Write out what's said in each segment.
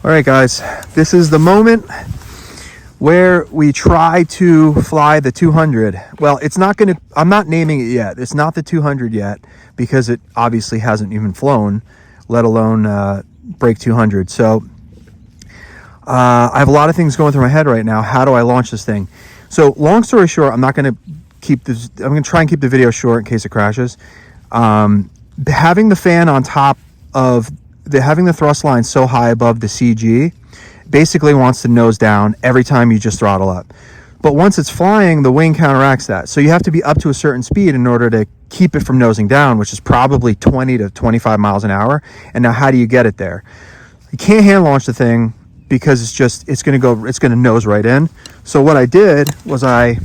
All right, guys, this is the moment where we try to fly the 200. Well, it's not going to, I'm not naming it yet. It's not the 200 yet because it obviously hasn't even flown, let alone break 200. So I have a lot of things going through my head right now. How do I launch this thing? So long story short, I'm not going to keep this, I'm going to try and keep the video short in case it crashes. Having the fan on top of having the thrust line so high above the CG basically wants to nose down every time you just throttle up. But once it's flying, the wing counteracts that. So you have to be up to a certain speed in order to keep it from nosing down, which is probably 20 to 25 miles an hour. And now how do you get it there? You can't hand launch the thing because it's going to nose right in. So what I did was I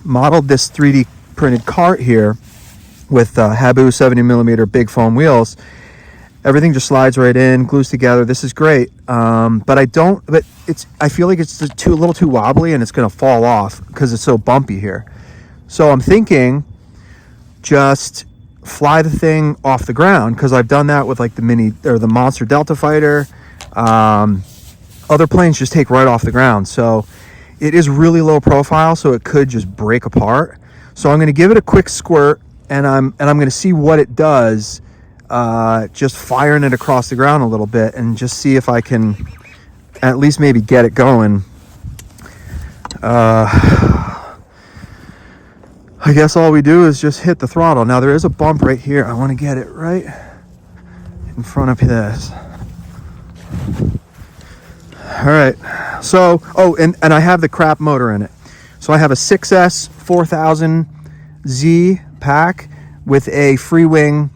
modeled this 3D printed cart here with Habu 70 millimeter big foam wheels. Everything just slides right in, glues together. This is great. But I feel like it's a little too wobbly and it's going to fall off because it's so bumpy here. So I'm thinking just fly the thing off the ground, because I've done that with like the Monster Delta Fighter. Other planes just take right off the ground. So it is really low profile, so it could just break apart. So I'm going to give it a quick squirt, and I'm going to see what it does. Just firing it across the ground a little bit and just see if I can at least maybe get it going. I guess all we do is just hit the throttle. Now there is a bump right here. I want to get it right in front of this. All right. So, and I have the crap motor in it. So I have a 6S 4000Z pack with a free wing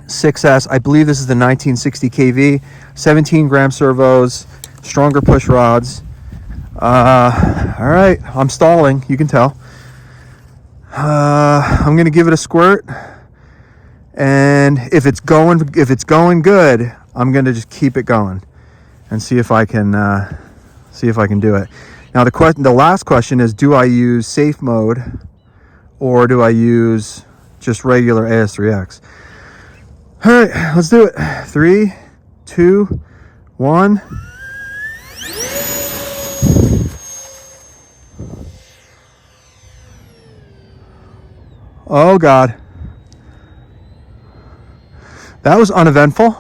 6S. I believe this is the 1960 kV, 17 gram servos, stronger push rods. All right, I'm stalling, you can tell. I'm gonna give it a squirt, and if it's going good, I'm gonna just keep it going and see if I can do it. Now the last question is, do I use safe mode or do I use just regular AS3X? All right, let's do it. 3, 2, 1. Oh God. That was uneventful.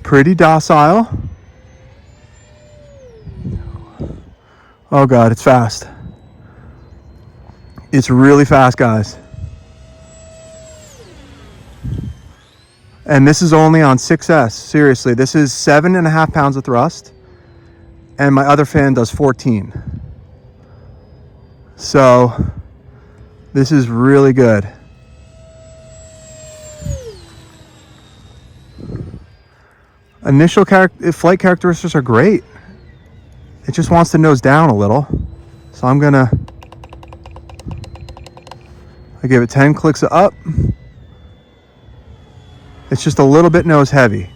Pretty docile. Oh God, it's fast. It's really fast, guys. And this is only on 6S. Seriously, this is 7.5 pounds of thrust, and my other fan does 14. So this is really good. Initial flight characteristics are great. It just wants to nose down a little. So I gave it 10 clicks of up. It's just a little bit nose heavy.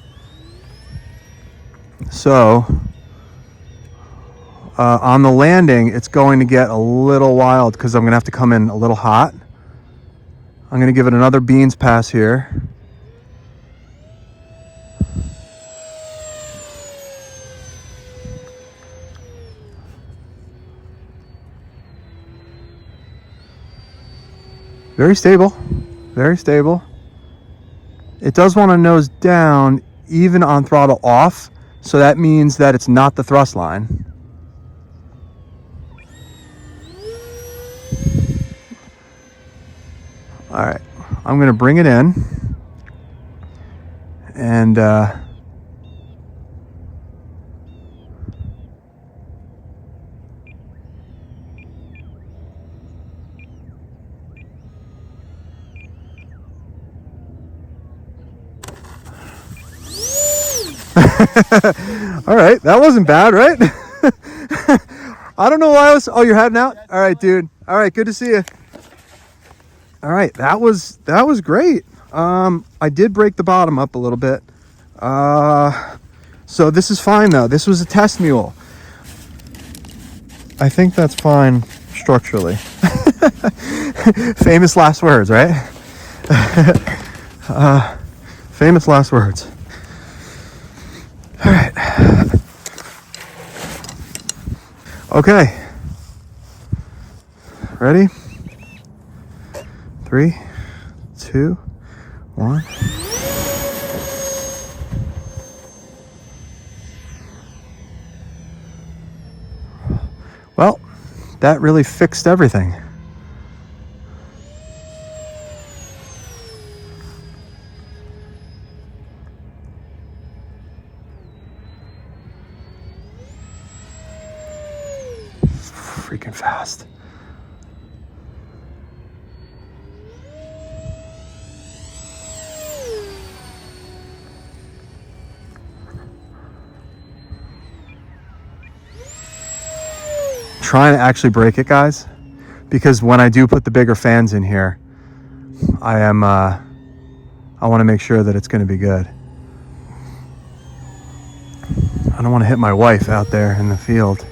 So on the landing, it's going to get a little wild because I'm going to have to come in a little hot. I'm going to give it another beans pass here. Very stable, very stable. It does want to nose down even on throttle off, so that means that it's not the thrust line. All right, I'm going to bring it in, and all right, that wasn't bad, right? I don't know why I was. Oh, you're heading out? All right, dude. All right, good to see you. All right, that was great. I did break the bottom up a little bit. So this is fine though. This was a test mule. I think that's fine structurally. Famous last words, right? Famous last words. All right. Okay. Ready? 3, 2, 1. Well, that really fixed everything. Freaking fast. Trying to actually break it, guys, because when I do put the bigger fans in here, I want to make sure that it's going to be good. I don't want to hit my wife out there in the field.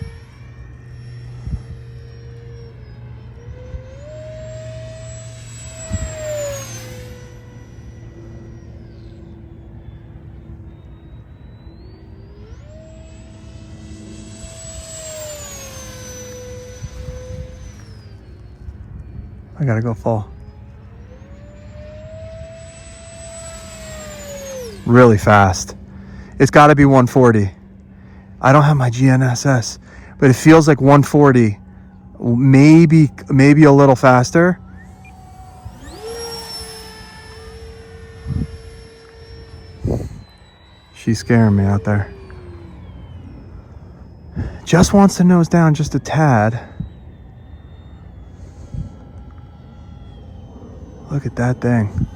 I gotta go full. Really fast. It's got to be 140. I don't have my GNSS, but it feels like 140. Maybe a little faster. She's scaring me out there. Just wants to nose down just a tad. Look at that thing.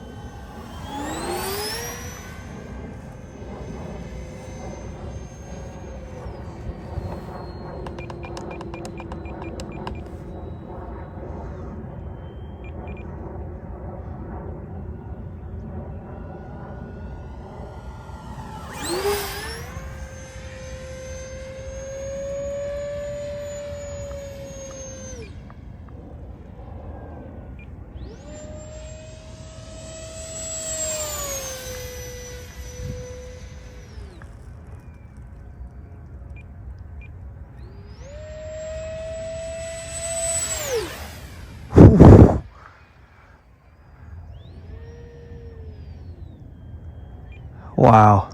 Wow.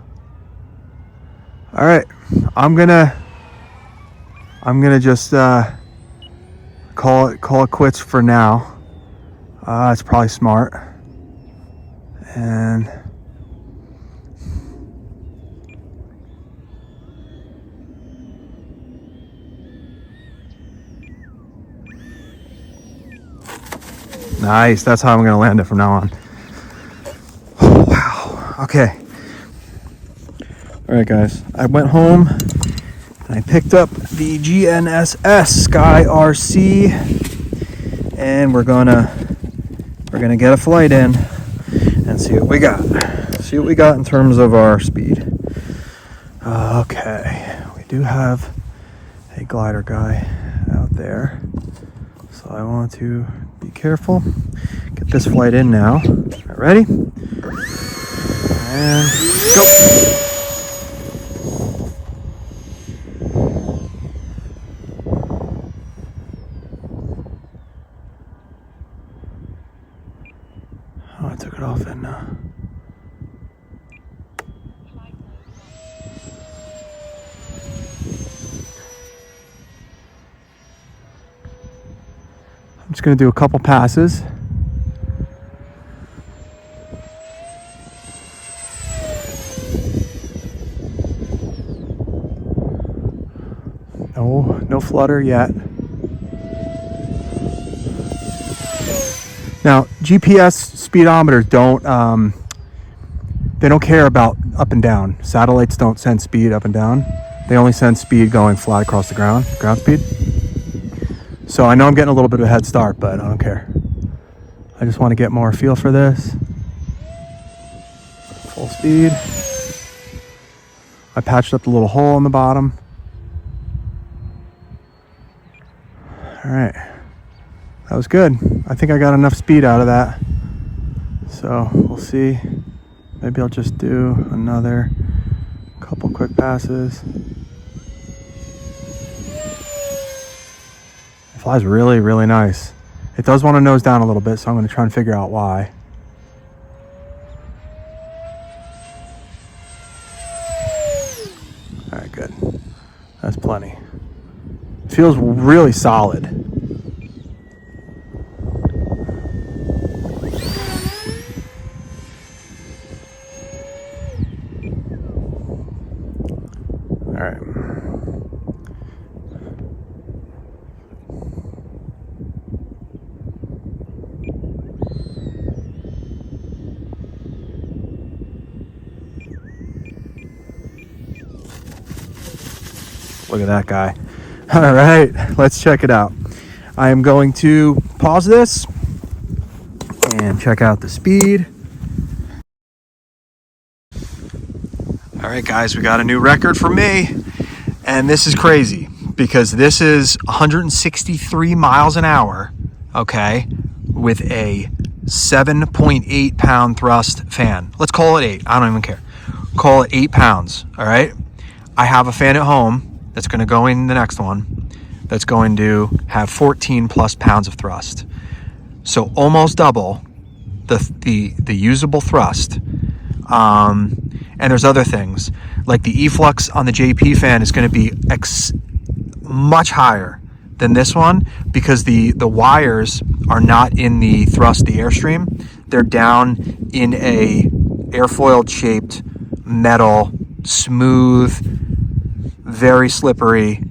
All right, I'm gonna just call it quits for now. It's probably smart. And nice. That's how I'm gonna land it from now on. Oh, wow. Okay. All right, guys. I went home and I picked up the GNSS Sky RC, and we're gonna get a flight in and see what we got. See what we got in terms of our speed. Okay, we do have a glider guy out there, so I want to be careful. Get this flight in now. All right, ready? And go. Oh, I took it off and I'm just going to do a couple passes. No flutter yet. Now, GPS speedometers they don't care about up and down. Satellites don't send speed up and down. They only send speed going flat across the ground speed. So I know I'm getting a little bit of a head start, but I don't care. I just want to get more feel for this. Full speed. I patched up the little hole in the bottom. All right, that was good. I think I got enough speed out of that. So we'll see. Maybe I'll just do another couple quick passes. It flies really, really nice. It does want to nose down a little bit, so I'm going to try and figure out why. All right, good. That's plenty. Feels really solid. All right. Look at that guy. All right, let's check it out. I am going to pause this and check out the speed. All right, guys, we got a new record for me. And this is crazy because this is 163 miles an hour, okay, with a 7.8 pound thrust fan. Let's call it 8. I don't even care. Call it 8 pounds, all right? I have a fan at home that's going to go in the next one that's going to have 14 plus pounds of thrust. So almost double the usable thrust. And there's other things like the E-flux on the JP fan is going to be much higher than this one because the wires are not in the thrust, the airstream. They're down in a airfoil shaped metal, smooth, very slippery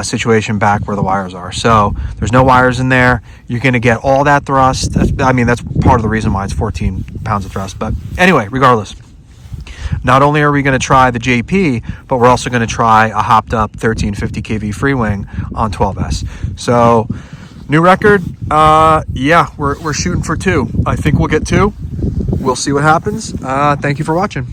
situation back where the wires are. So there's no wires in there. You're going to get all that thrust. That's part of the reason why it's 14 pounds of thrust. But anyway, regardless, not only are we going to try the JP, but we're also going to try a hopped up 1350 kV free wing on 12S. So new record. Yeah, we're shooting for 2. I think we'll get 2. We'll see what happens. Thank you for watching.